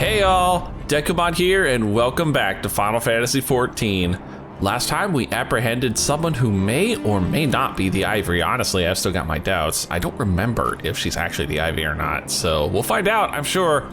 Hey y'all, Dekumon here and welcome back to Final Fantasy XIV. Last time we apprehended someone who may or may not be the Ivory. Honestly, I've still got my doubts. I don't remember if she's actually the Ivy or not, so we'll find out, I'm sure.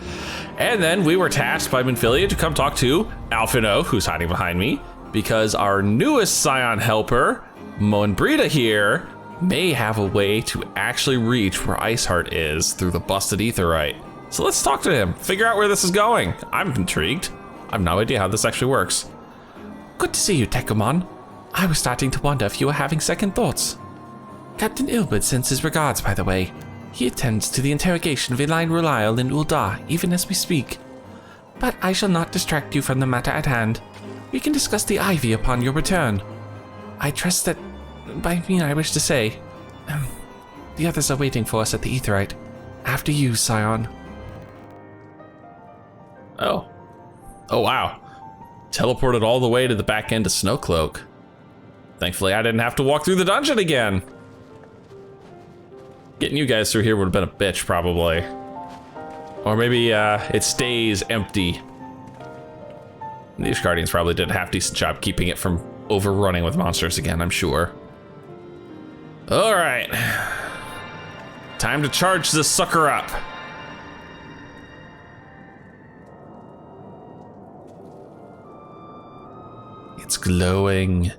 And then we were tasked by Minfilia to come talk to Alphino, who's hiding behind me, because our newest Scion helper, Moenbrita here, may have a way to actually reach where Iceheart is through the busted aetheryte. So let's talk to him, figure out where this is going. I'm intrigued. I have no idea how this actually works. Good to see you, Dekumon. I was starting to wonder if you were having second thoughts. Captain Ilbert sends his regards, by the way. He attends to the interrogation of Elaine Relial in Ul'dah, even as we speak. But I shall not distract you from the matter at hand. We can discuss the Ivy upon your return. I trust that, by me I wish to say, the others are waiting for us at the aetheryte. After you, Scion. Oh wow. Teleported all the way to the back end of Snowcloak. Thankfully, I didn't have to walk through the dungeon again. Getting you guys through here would have been a bitch, probably. Or maybe it stays empty. These Guardians probably did a half-decent job keeping it from overrunning with monsters again, I'm sure. All right. Time to charge this sucker up. It's glowing.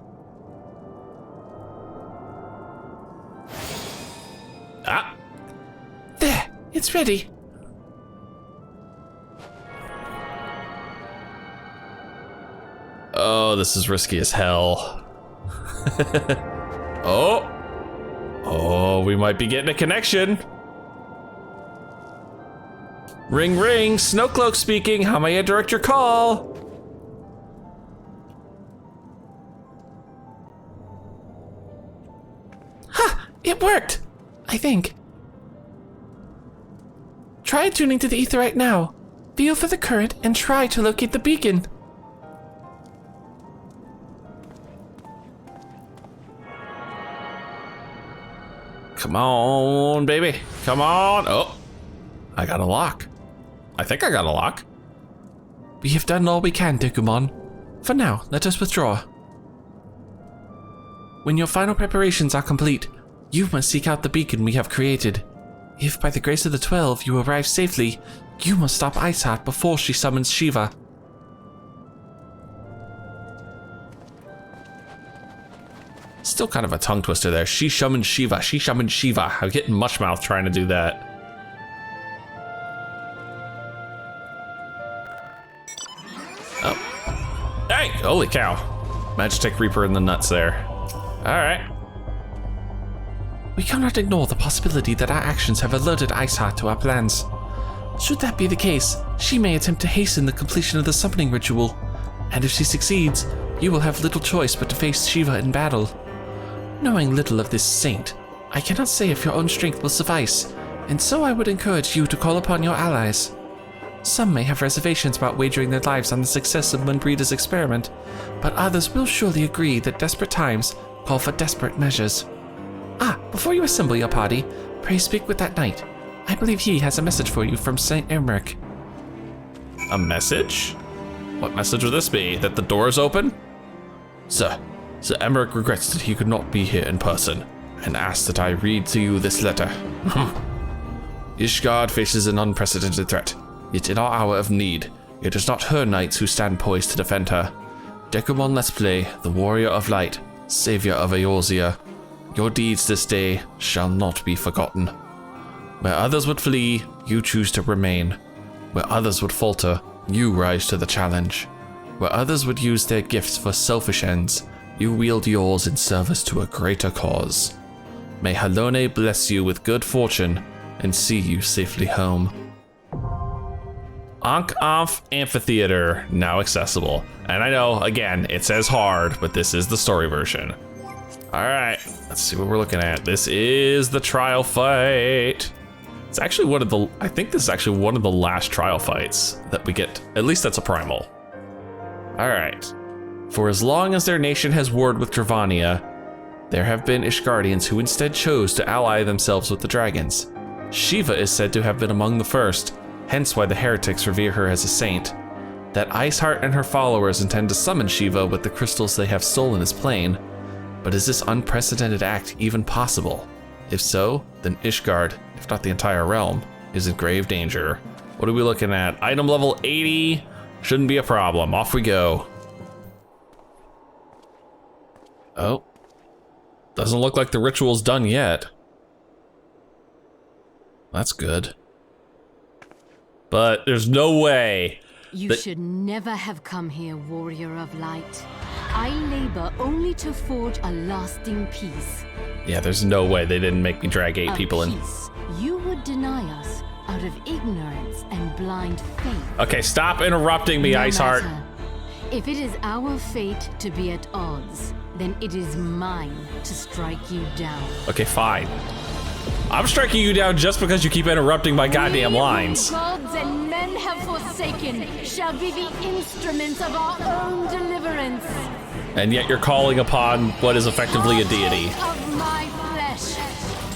Ah! There, it's ready. Oh, this is risky as hell. Oh, we might be getting a connection. Ring, ring, Snowcloak speaking. How may I direct your call? It worked, I think. Try tuning to the aetheryte now. Feel for the current and try to locate the beacon. Come on, baby. Come on. Oh, I got a lock. I think I got a lock. We have done all we can, Dekumon. For now, let us withdraw. When your final preparations are complete, you must seek out the beacon we have created. If by the grace of the 12 you arrive safely, you must stop Iceheart before she summons Shiva. Still kind of a tongue twister there. She summoned Shiva. She summoned Shiva. I'm getting mushmouth trying to do that. Oh. Hey, holy cow. Magitek Reaper in the nuts there. All right. We cannot ignore the possibility that our actions have alerted Iceheart to our plans. Should that be the case, she may attempt to hasten the completion of the summoning ritual, and if she succeeds, you will have little choice but to face Shiva in battle. Knowing little of this saint, I cannot say if your own strength will suffice, and so I would encourage you to call upon your allies. Some may have reservations about wagering their lives on the success of Moenbrita's experiment, but others will surely agree that desperate times call for desperate measures. Before you assemble your party, pray speak with that knight. I believe he has a message for you from Saint Emmerich. A message? What message would this be? That the door is open? Sir Emmerich regrets that he could not be here in person, and asks that I read to you this letter. Ishgard faces an unprecedented threat, yet in our hour of need, it is not her knights who stand poised to defend her. Dekumon Let's Play, the warrior of light, savior of Eorzea. Your deeds this day shall not be forgotten. Where others would flee, you choose to remain. Where others would falter, you rise to the challenge. Where others would use their gifts for selfish ends, you wield yours in service to a greater cause. May Halone bless you with good fortune and see you safely home. Ankh-Amph Amphitheater, now accessible. And I know, again, it says hard, but this is the story version. All right, let's see what we're looking at. This is the trial fight. It's actually I think this is actually one of the last trial fights that we get. At least that's a primal. All right. For as long as their nation has warred with Dravania, there have been Ishgardians who instead chose to ally themselves with the dragons. Shiva is said to have been among the first, hence why the heretics revere her as a saint. That Iceheart and her followers intend to summon Shiva with the crystals they have stolen is plain, but is this unprecedented act even possible? If so, then Ishgard, if not the entire realm, is in grave danger. What are we looking at? Item level 80, shouldn't be a problem. Off we go. Oh, doesn't look like the ritual's done yet. That's good. But there's no way. You should never have come here, warrior of light. I labor only to forge a lasting peace. Yeah, there's no way they didn't make me drag 8 people in. Peace you would deny us out of ignorance and blind faith. Okay, stop interrupting me, Iceheart. If it is our fate to be at odds, then it is mine to strike you down. Okay, fine. I'm striking you down just because you keep interrupting my goddamn lines. Gods and men have forsaken shall be the instruments of our own deliverance. And yet you're calling upon what is effectively a deity. Of my flesh.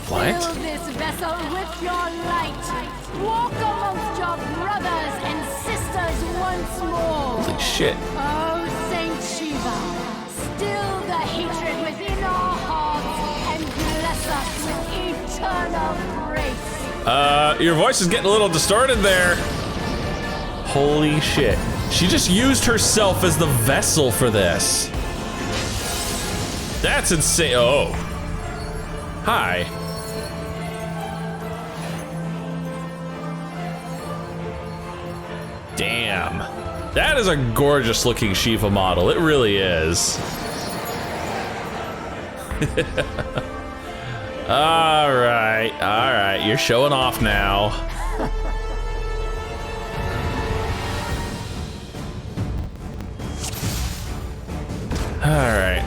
What? Fill this vessel with your light. Walk amongst your brothers and sisters once more. Holy shit. Oh, Saint Shiva, still the hatred within our hearts and bless us with eternal grace. Your voice is getting a little distorted there. Holy shit. She just used herself as the vessel for this. That's insane. Oh. Hi. Damn. That is a gorgeous looking Shiva model. It really is. All right. You're showing off now. All right.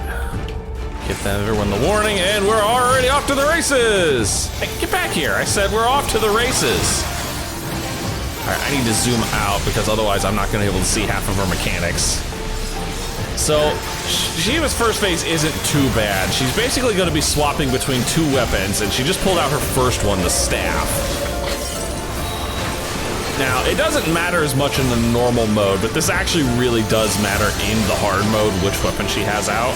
Give everyone the warning, and we're already off to the races. Hey, get back here. I said we're off to the races. All right, I need to zoom out because otherwise I'm not gonna be able to see half of her mechanics. So, Shiva's first phase isn't too bad. She's basically gonna be swapping between 2 weapons, and she just pulled out her first one, the staff. Now, it doesn't matter as much in the normal mode, but this actually really does matter in the hard mode which weapon she has out.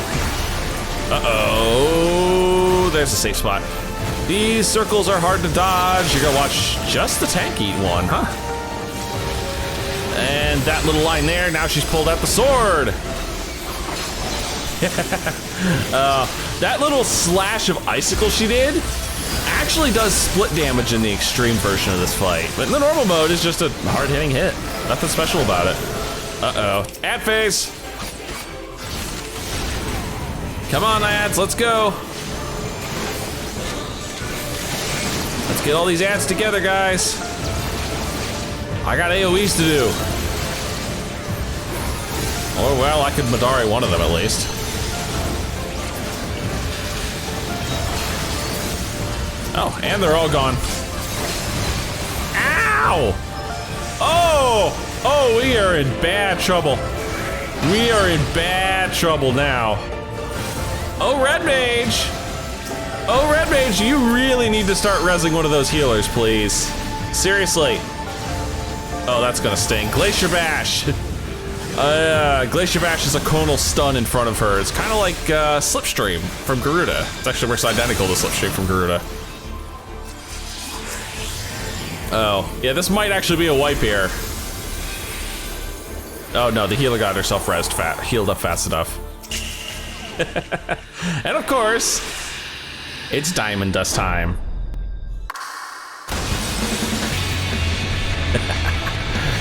Uh-oh, there's a safe spot. These circles are hard to dodge. You're gonna watch just the tank eat one, huh? And that little line there, now she's pulled out the sword. That little slash of icicle she did actually does split damage in the extreme version of this fight. But in the normal mode, it's just a hard-hitting hit. Nothing special about it. Uh-oh. Ad phase. Come on, ads, let's go. Let's get all these ads together, guys. I got AoEs to do. Or, well, I could Madari one of them at least. Oh, and they're all gone. Ow! Oh, we are in bad trouble. We are in bad trouble now. Oh, Red Mage! Oh, Red Mage, you really need to start rezzing one of those healers, please. Seriously. Oh, that's gonna sting. Glacier Bash. Glacier Bash is a conal stun in front of her. It's kind of like Slipstream from Garuda. It actually works identical to Slipstream from Garuda. Oh, yeah, this might actually be a wipe here. Oh no, the healer got herself healed up fast enough. And of course, it's Diamond Dust time.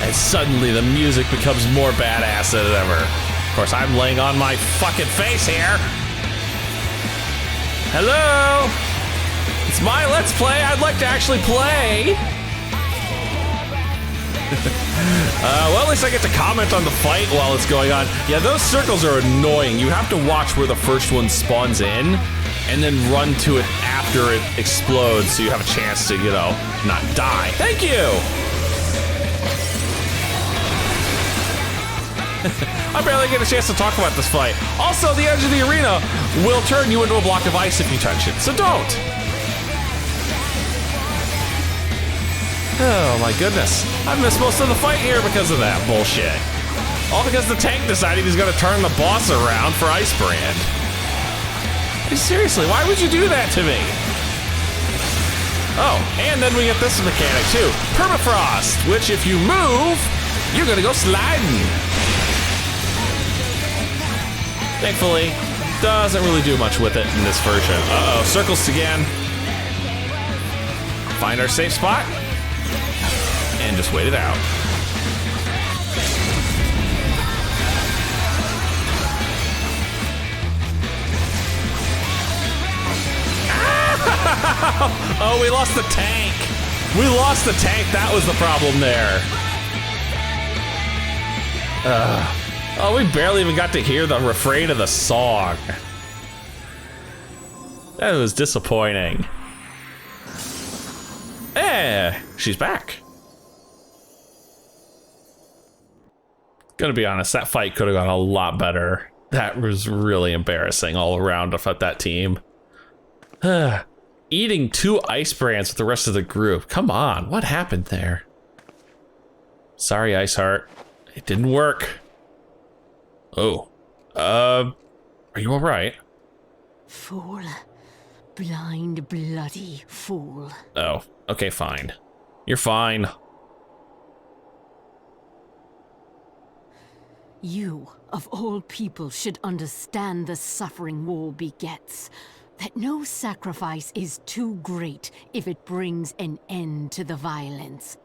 And suddenly the music becomes more badass than ever. Of course, I'm laying on my fucking face here. Hello? It's my Let's Play. I'd like to actually play. Well, at least I get to comment on the fight while it's going on. Yeah, those circles are annoying. You have to watch where the first one spawns in and then run to it after it explodes so you have a chance to, you know, not die. Thank you! I barely get a chance to talk about this fight. Also, the edge of the arena will turn you into a block of ice if you touch it, so don't! Oh my goodness. I missed most of the fight here because of that bullshit. All because the tank decided he's gonna turn the boss around for Ice Brand. Seriously, why would you do that to me? Oh, and then we get this mechanic too. Permafrost, which if you move, you're gonna go sliding. Thankfully, doesn't really do much with it in this version. Uh-oh, circles again. Find our safe spot, and just wait it out. Oh, we lost the tank. We lost the tank, that was the problem there. Oh, we barely even got to hear the refrain of the song. That was disappointing. She's back. Gonna be honest, that fight could have gone a lot better. That was really embarrassing all around of that team. Eating 2 ice brands with the rest of the group. Come on, what happened there? Sorry, Iceheart. It didn't work. Oh. Are you alright? Fool. Blind, bloody fool. Oh, okay, fine. You're fine. You, of all people, should understand the suffering war begets. That no sacrifice is too great if it brings an end to the violence.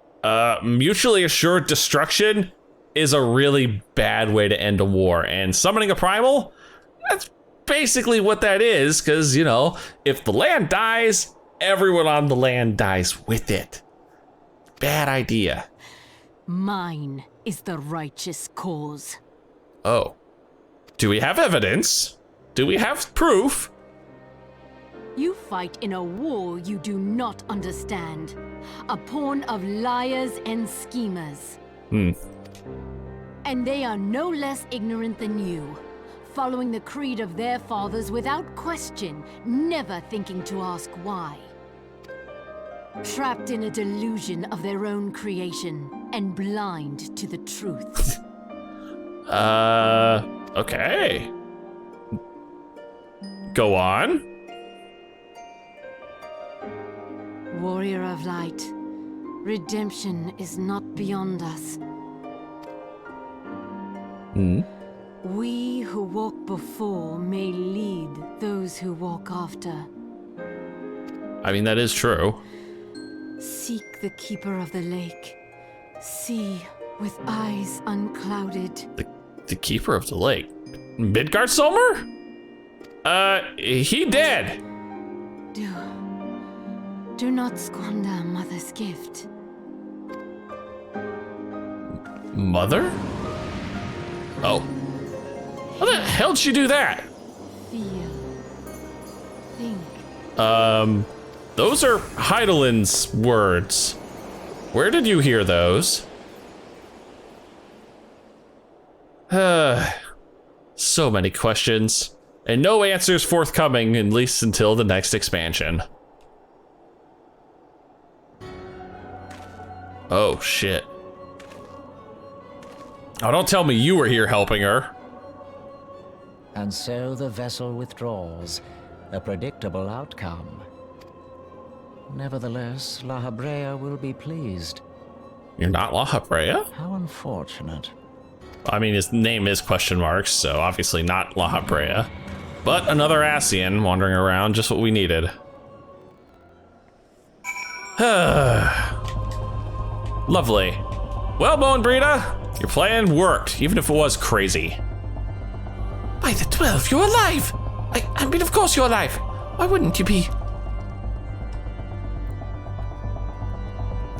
Mutually assured destruction is a really bad way to end a war, and summoning a primal? That's basically what that is, because, you know, if the land dies, everyone on the land dies with it. Bad idea. Mine is the righteous cause. Oh. Do we have evidence? Do we have proof? You fight in a war you do not understand. A pawn of liars and schemers. And they are no less ignorant than you, following the creed of their fathers without question, never thinking to ask why. Trapped in a delusion of their own creation, and blind to the truth. Okay. Go on. Warrior of light, redemption is not beyond us. We who walk before may lead those who walk after. I mean, that is true. Seek the keeper of the lake. See with eyes unclouded. The keeper of the lake? Midgard Solmer? He dead. Do not squander Mother's gift. Mother? Oh. How the hell did she do that? Feel. Think. Those are Heidelin's words. Where did you hear those? So many questions, and no answers forthcoming, at least until the next expansion. Oh, shit. Oh, don't tell me you were here helping her. And so the vessel withdraws, a predictable outcome. Nevertheless, La Habrea will be pleased. You're not La Habrea? How unfortunate. I mean, his name is question marks, so obviously not La Habrea. But another Ascian wandering around, just what we needed. Lovely. Well, Bone Brita, your plan worked, even if it was crazy. By the 12, you're alive! I mean, of course you're alive. Why wouldn't you be?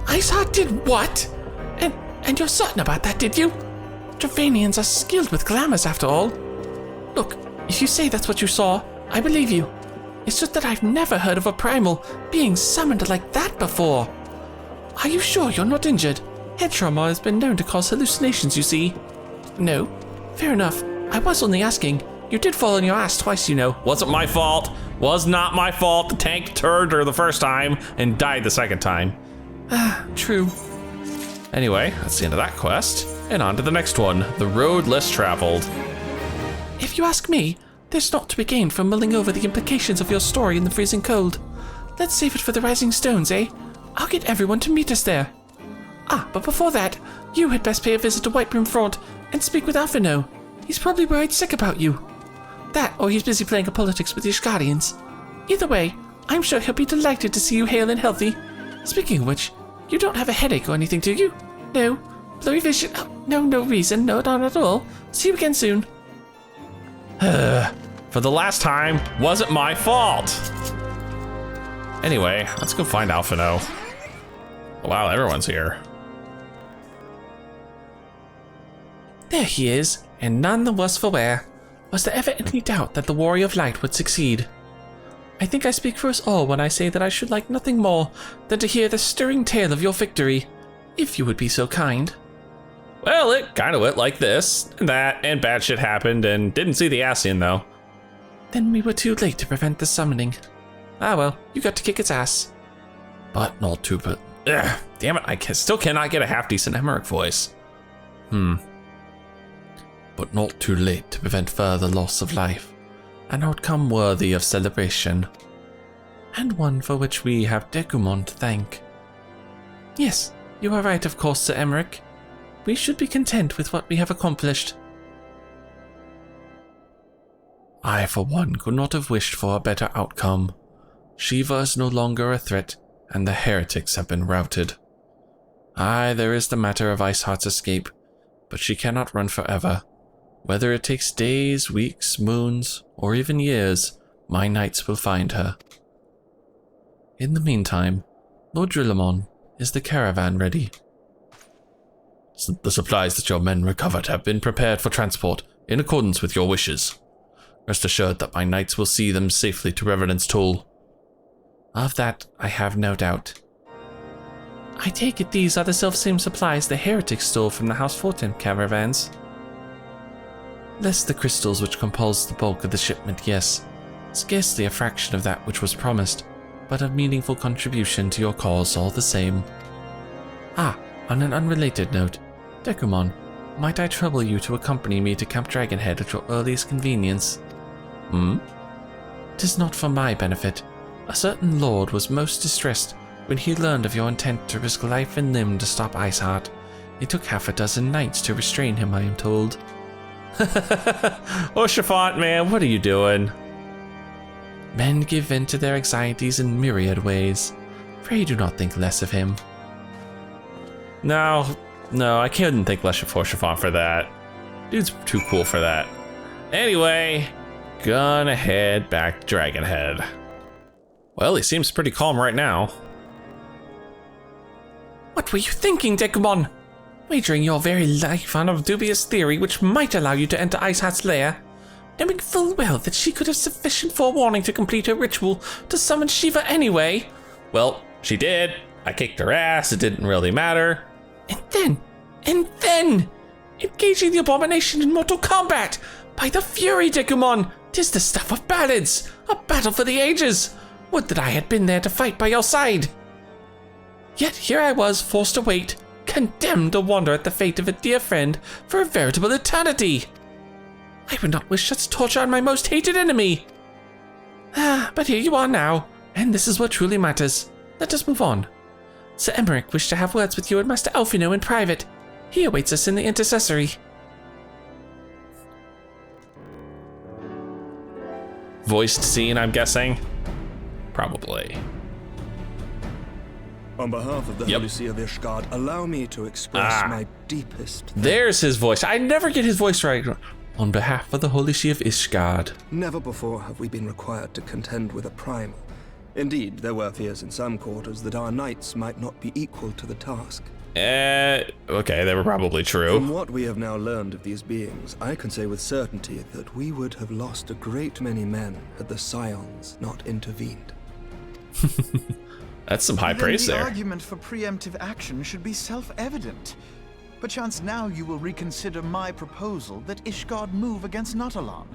Iceheart did what? And you're certain about that, did you? Dravanians are skilled with glamours, after all. Look, if you say that's what you saw, I believe you. It's just that I've never heard of a primal being summoned like that before. Are you sure you're not injured? Head trauma has been known to cause hallucinations, you see. No? Fair enough. I was only asking. You did fall on your ass twice, you know. Wasn't my fault. Was not my fault. The tank turned her the first time and died the second time. True. Anyway, that's the end of that quest. And on to the next one, the road less traveled. If you ask me, there's naught to be gained from mulling over the implications of your story in the freezing cold. Let's save it for the rising stones, eh? I'll get everyone to meet us there. But before that, you had best pay a visit to Whitebrim Front and speak with Alphino. He's probably worried sick about you. That, or he's busy playing politics with the Ishgardians. Either way, I'm sure he'll be delighted to see you hale and healthy. Speaking of which, you don't have a headache or anything, do you? No? Blurry vision? Oh, no reason. No, not at all. See you again soon. For the last time, wasn't my fault. Anyway, let's go find Alphino. Wow, everyone's here. There he is, and none the worse for wear. Was there ever any doubt that the Warrior of Light would succeed? I think I speak for us all when I say that I should like nothing more than to hear the stirring tale of your victory, if you would be so kind. Well, it kind of went like this, and that, and bad shit happened, and didn't see the Ascian, though. Then we were too late to prevent the summoning. Ah well, you got to kick its ass. But not too, but... Ugh, damn it, still cannot get a half-decent Emmerich voice. But not too late to prevent further loss of life. An outcome worthy of celebration. And one for which we have Dekumon to thank. Yes, you are right, of course, Sir Emmerich. We should be content with what we have accomplished. I, for one, could not have wished for a better outcome. Shiva is no longer a threat, and the heretics have been routed. Aye, there is the matter of Iceheart's escape, but she cannot run forever. Whether it takes days, weeks, moons, or even years, my knights will find her. In the meantime, Lord Drillamon, is the caravan ready? The supplies that your men recovered have been prepared for transport, in accordance with your wishes. Rest assured that my knights will see them safely to Revenant's Toll. Of that, I have no doubt. I take it these are the self-same supplies the heretics stole from the House Fortin caravans. Less the crystals which compose the bulk of the shipment, yes. Scarcely a fraction of that which was promised, but a meaningful contribution to your cause all the same. On an unrelated note, Dekumon, might I trouble you to accompany me to Camp Dragonhead at your earliest convenience? 'Tis not for my benefit. A certain lord was most distressed when he learned of your intent to risk life and limb to stop Iceheart. It took half a dozen knights to restrain him, I am told. Oh, Chiffon, man, what are you doing? Men give vent to their anxieties in myriad ways. Pray do not think less of him. No, I couldn't think less of Chiffon for that. Dude's too cool for that. Anyway, gonna head back to Dragonhead. Well, he seems pretty calm right now. What were you thinking, Dekumon? Wagering your very life on a dubious theory which might allow you to enter Iceheart's lair, knowing full well that she could have sufficient forewarning to complete her ritual to summon Shiva anyway. Well, she did. I kicked her ass, it didn't really matter. And then, engaging the abomination in mortal combat! By the fury, Dekumon! 'Tis the stuff of ballads! A battle for the ages! Would that I had been there to fight by your side! Yet here I was, forced to wait, condemned to wonder at the fate of a dear friend for a veritable eternity! I would not wish such torture on my most hated enemy! But here you are now, and this is what truly matters. Let us move on. Sir Emmerich wished to have words with you and Master Alphino in private. He awaits us in the intercessory. Voiced scene, I'm guessing? Probably. On behalf of the Holy See of Ishgard, allow me to express my deepest thanks. There's his voice. I never get his voice right. On behalf of the Holy See of Ishgard. Never before have we been required to contend with a primal. Indeed, there were fears in some quarters that our knights might not be equal to the task. Okay, they were probably true. From what we have now learned of these beings, I can say with certainty that we would have lost a great many men had the Scions not intervened. That's some high praise the there. The argument for preemptive action should be self-evident. Perchance now you will reconsider my proposal that Ishgard move against Natalan.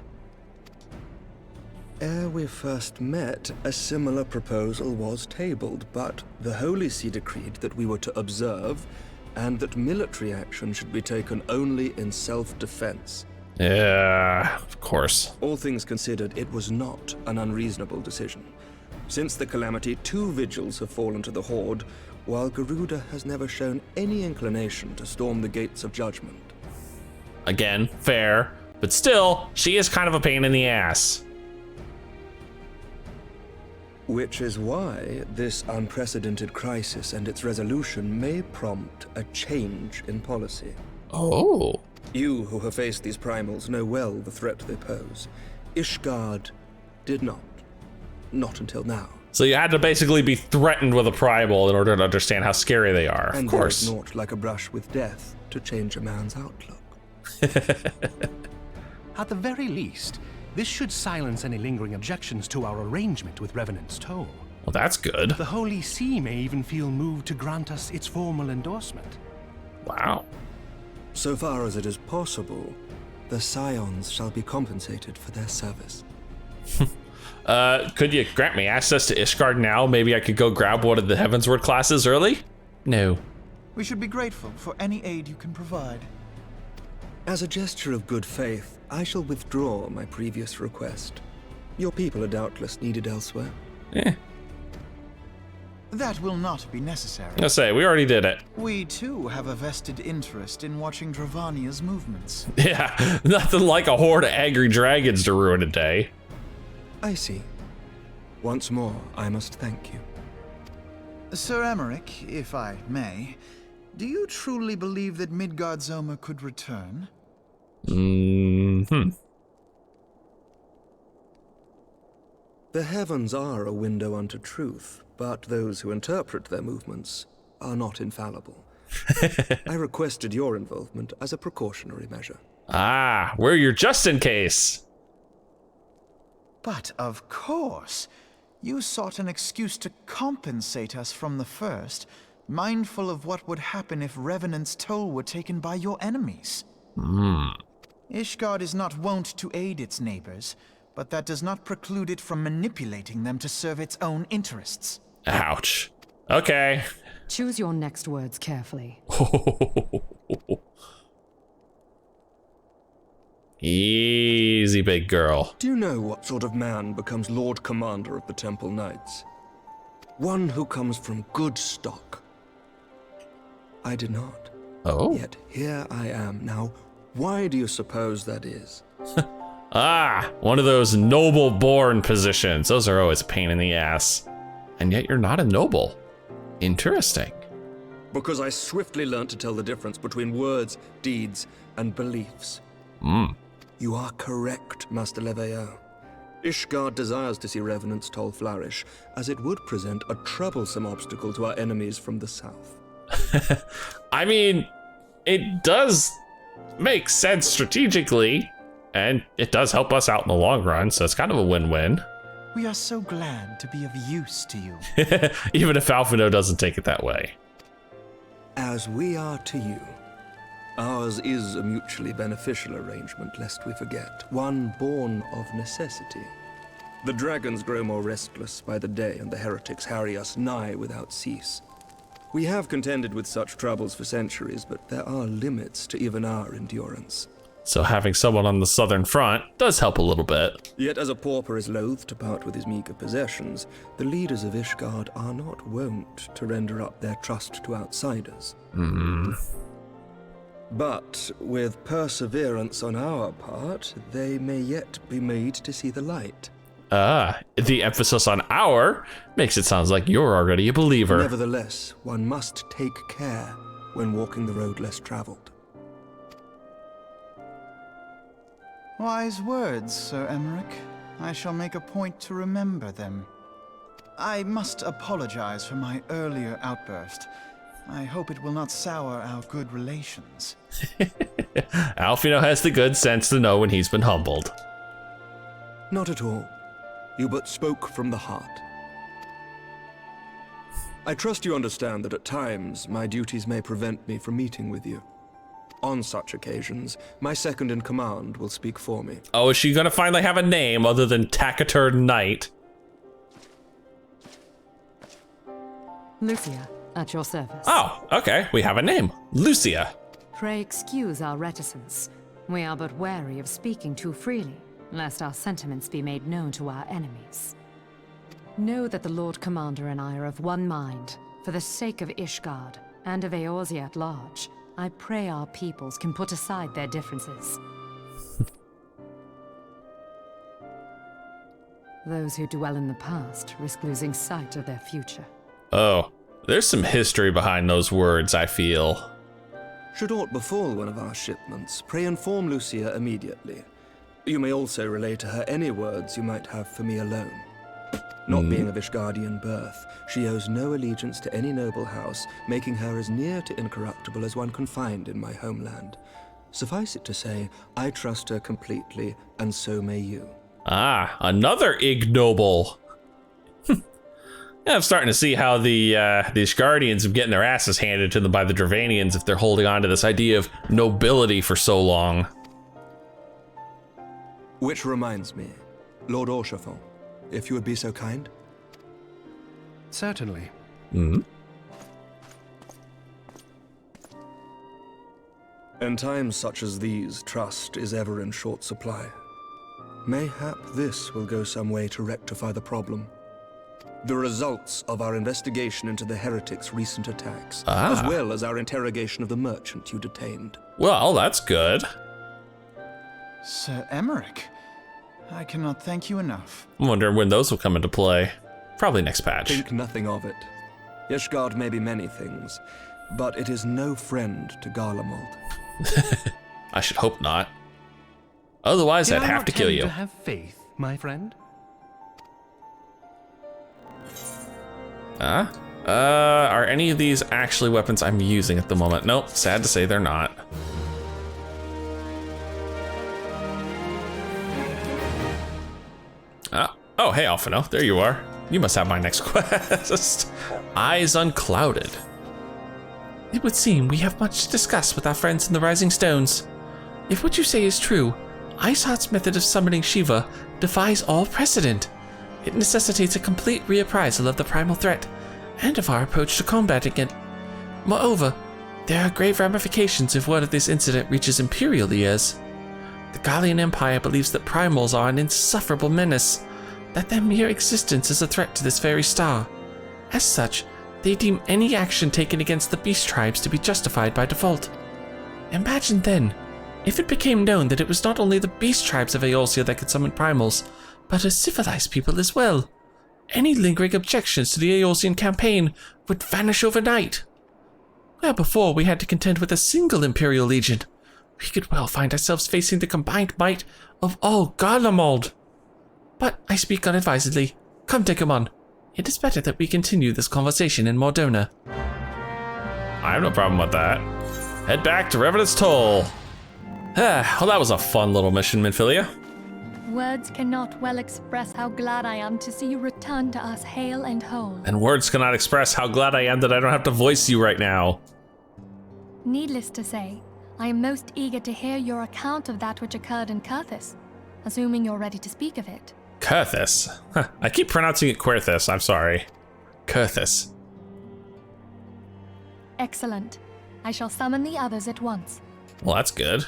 Ere we first met, a similar proposal was tabled, but the Holy See decreed that we were to observe, and that military action should be taken only in self-defense. Yeah, of course. All things considered, it was not an unreasonable decision. Since the Calamity, 2 vigils have fallen to the Horde, while Garuda has never shown any inclination to storm the gates of judgment. Again, fair, but still, she is kind of a pain in the ass. Which is why this unprecedented crisis and its resolution may prompt a change in policy. Oh. You who have faced these primals know well the threat they pose. Ishgard did not. Not until now. So you had to basically be threatened with a primal in order to understand how scary they are, And of course. there is naught like a brush with death to change a man's outlook. At the very least, this should silence any lingering objections to our arrangement with Revenant's Toll. Well, that's good. The Holy See may even feel moved to grant us its formal endorsement. Wow. So far as it is possible, the Scions shall be compensated for their service. Could you grant me access to Ishgard now? Maybe I could go grab one of the Heavensward classes early? No. We should be grateful for any aid you can provide. As a gesture of good faith, I shall withdraw my previous request. Your people are doubtless needed elsewhere. That will not be necessary. I say, we already did it. We too have a vested interest in watching Dravania's movements. Yeah, nothing like a horde of angry dragons to ruin a day. I see. Once more, I must thank you. Sir Emmerich, if I may, do you truly believe that Midgard-Zoma could return? Mm-hmm. The heavens are a window unto truth, but those who interpret their movements are not infallible. I requested your involvement as a precautionary measure. Ah, we're your just in case. But of course, you sought an excuse to compensate us from the first, mindful of what would happen if Revenant's Toll were taken by your enemies. Ishgard is not wont to aid its neighbors, but that does not preclude it from manipulating them to serve its own interests. Ouch. Okay. Choose your next words carefully. Easy, big girl. Do you know what sort of man becomes Lord Commander of the Temple Knights? One who comes from good stock. I did not. Oh. Yet here I am now. Why do you suppose that is? Ah, one of those noble-born positions. Those are always a pain in the ass. And yet you're not a noble. Interesting. Because I swiftly learned to tell the difference between words, deeds, and beliefs. You are correct, Master Leveilleur. Ishgard desires to see Revenant's Toll flourish, as it would present a troublesome obstacle to our enemies from the south. I mean, it does make sense strategically, and it does help us out in the long run, so it's kind of a win-win. We are so glad to be of use to you. Even if Alphino doesn't take it that way. As we are to you. Ours is a mutually beneficial arrangement, lest we forget, one born of necessity. The dragons grow more restless by the day, and the heretics harry us nigh without cease. We have contended with such troubles for centuries, but there are limits to even our endurance. So having someone on the southern front does help a little bit. Yet as a pauper is loath to part with his meager possessions, the leaders of Ishgard are not wont to render up their trust to outsiders. But with perseverance on our part, they may yet be made to see the light. The emphasis on our makes it sound like you're already a believer. Nevertheless, one must take care when walking the road less traveled. Wise words, Sir Emmerich. I shall make a point to remember them. I must apologize for my earlier outburst. I hope it will not sour our good relations. Alphino has the good sense to know when he's been humbled. Not at all. You but spoke from the heart. I trust you understand that at times my duties may prevent me from meeting with you. On such occasions, my second-in-command will speak for me. Oh, is she gonna finally have a name other than Taciturn Knight? Lucia, at your service. Oh, okay, we have a name. Lucia. Pray excuse our reticence. We are but wary of speaking too freely, lest our sentiments be made known to our enemies. Know that the Lord Commander and I are of one mind. For the sake of Ishgard, and of Eorzea at large, I pray our peoples can put aside their differences. Those who dwell in the past risk losing sight of their future. Oh, there's some history behind those words, I feel. Should aught befall one of our shipments, pray inform Lucia immediately. You may also relay to her any words you might have for me alone. Not being of Ishgardian birth, she owes no allegiance to any noble house, making her as near to incorruptible as one can find in my homeland. Suffice it to say, I trust her completely, and so may you. Ah, another ignoble. Yeah, I'm starting to see how the Ishgardians are getting their asses handed to them by the Dravanians if they're holding on to this idea of nobility for so long. Which reminds me, Lord Orchafon, if you would be so kind. Certainly. Hmm. In times such as these, trust is ever in short supply. Mayhap this will go some way to rectify the problem. The results of our investigation into the heretics' recent attacks, as well as our interrogation of the merchant you detained. Well, that's good. Sir Emmerich, I cannot thank you enough. I'm wondering when those will come into play. Probably next patch. Think nothing of it. Ishgard may be many things, but it is no friend to Garlemald. I should hope not. Otherwise, I'd have to kill you. To have faith, my friend. Are any of these actually weapons I'm using at the moment? Nope, sad to say they're not. Oh, hey, Alphino, there you are. You must have my next quest. Eyes Unclouded. It would seem we have much to discuss with our friends in the Rising Stones. If what you say is true, Iceheart's method of summoning Shiva defies all precedent. It necessitates a complete reappraisal of the primal threat, and of our approach to combating it. Moreover, there are grave ramifications if word of this incident reaches Imperial ears. The Garlean Empire believes that primals are an insufferable menace, that their mere existence is a threat to this very star. As such, they deem any action taken against the beast tribes to be justified by default. Imagine then, if it became known that it was not only the beast tribes of Eorzea that could summon primals, but a civilized people as well. Any lingering objections to the Eorzean campaign would vanish overnight. Where before we had to contend with a single Imperial Legion, we could well find ourselves facing the combined might of all Garlemald. But I speak unadvisedly. Come, Dekumon. It is better that we continue this conversation in Mordona. I have no problem with that. Head back to Revenant's Toll. Well, that was a fun little mission, Minfilia. Words cannot well express how glad I am to see you return to us hale and whole. And words cannot express how glad I am that I don't have to voice you right now. Needless to say, I am most eager to hear your account of that which occurred in Kurthis, assuming you're ready to speak of it. Kurthis. Huh, I keep pronouncing it Querthis, I'm sorry. Kurthis. Excellent. I shall summon the others at once. Well, that's good.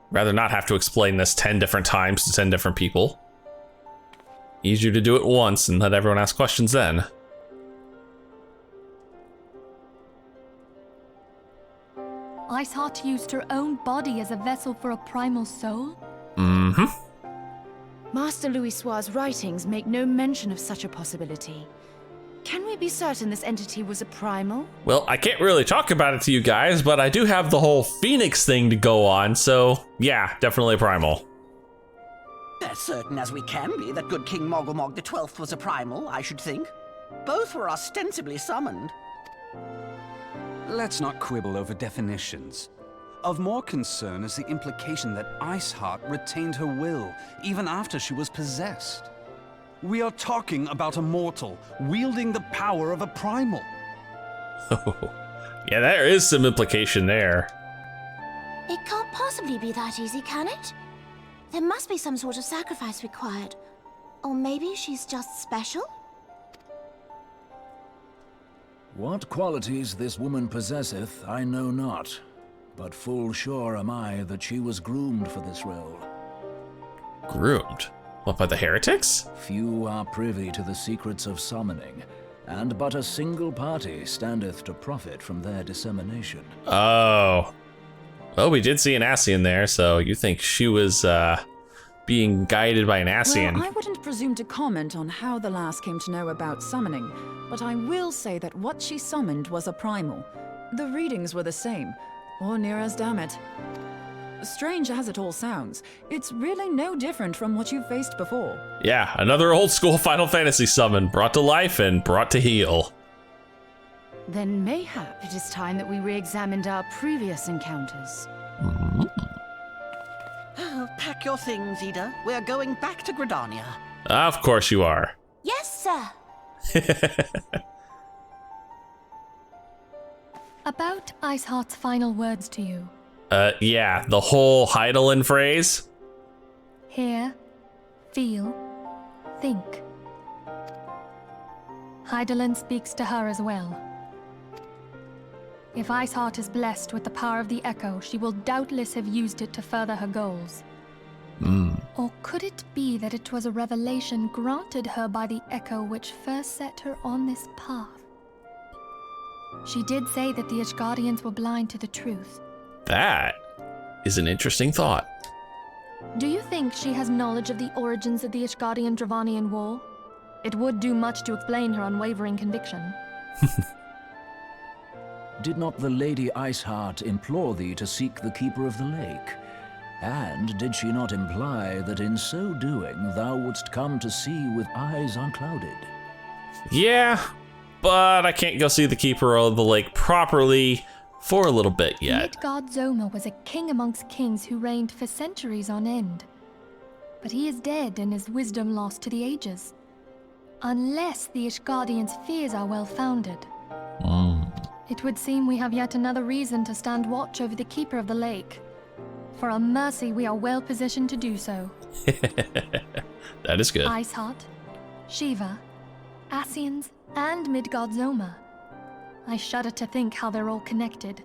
Rather not have to explain this 10 different times to 10 different people. Easier to do it once and let everyone ask questions then. Iceheart used her own body as a vessel for a primal soul? Mm-hmm. Master Louisoir's writings make no mention of such a possibility. Can we be certain this entity was a primal? Well, I can't really talk about it to you guys, but I do have the whole Phoenix thing to go on, so yeah, definitely primal. As certain as we can be that good King Mogulmog XII was a primal, I should think. Both were ostensibly summoned. Let's not quibble over definitions. Of more concern is the implication that Iceheart retained her will, even after she was possessed. We are talking about a mortal, wielding the power of a primal. Oh, Yeah, there is some implication there. It can't possibly be that easy, can it? There must be some sort of sacrifice required. Or maybe she's just special? What qualities this woman possesseth, I know not. But full sure am I that she was groomed for this role. Groomed? What, by the heretics? Few are privy to the secrets of summoning, and but a single party standeth to profit from their dissemination. Oh. Well, we did see an Ascian there, so you think she was being guided by an Ascian. Well, I wouldn't presume to comment on how the lass came to know about summoning, but I will say that what she summoned was a primal. The readings were the same, or near as damn it. Strange as it all sounds, it's really no different from what you've faced before. Yeah, another old school Final Fantasy summon, brought to life and brought to heal. Then mayhap it is time that we re-examined our previous encounters. Oh, pack your things, Ida. We're going back to Gridania. Of course you are. Yes, sir. About Iceheart's final words to you. Yeah, the whole Heidelin phrase. Hear, feel, think. Heidelin speaks to her as well. If Iceheart is blessed with the power of the Echo, she will doubtless have used it to further her goals. Or could it be that it was a revelation granted her by the Echo which first set her on this path? She did say that the Ishgardians were blind to the truth. That is an interesting thought. Do you think she has knowledge of the origins of the Ishgardian-Dravanian War? It would do much to explain her unwavering conviction. Did not the Lady Iceheart implore thee to seek the Keeper of the Lake? And did she not imply that in so doing thou wouldst come to see with eyes unclouded? Yeah, but I can't go see the Keeper of the Lake properly for a little bit yet. Midgard Zoma was a king amongst kings who reigned for centuries on end. But he is dead and his wisdom lost to the ages. Unless the Ishgardians' fears are well-founded. It would seem we have yet another reason to stand watch over the Keeper of the Lake. For a mercy, we are well positioned to do so. That is good. Iceheart, Shiva, Ascians, and Midgard Zoma. I shudder to think how they're all connected.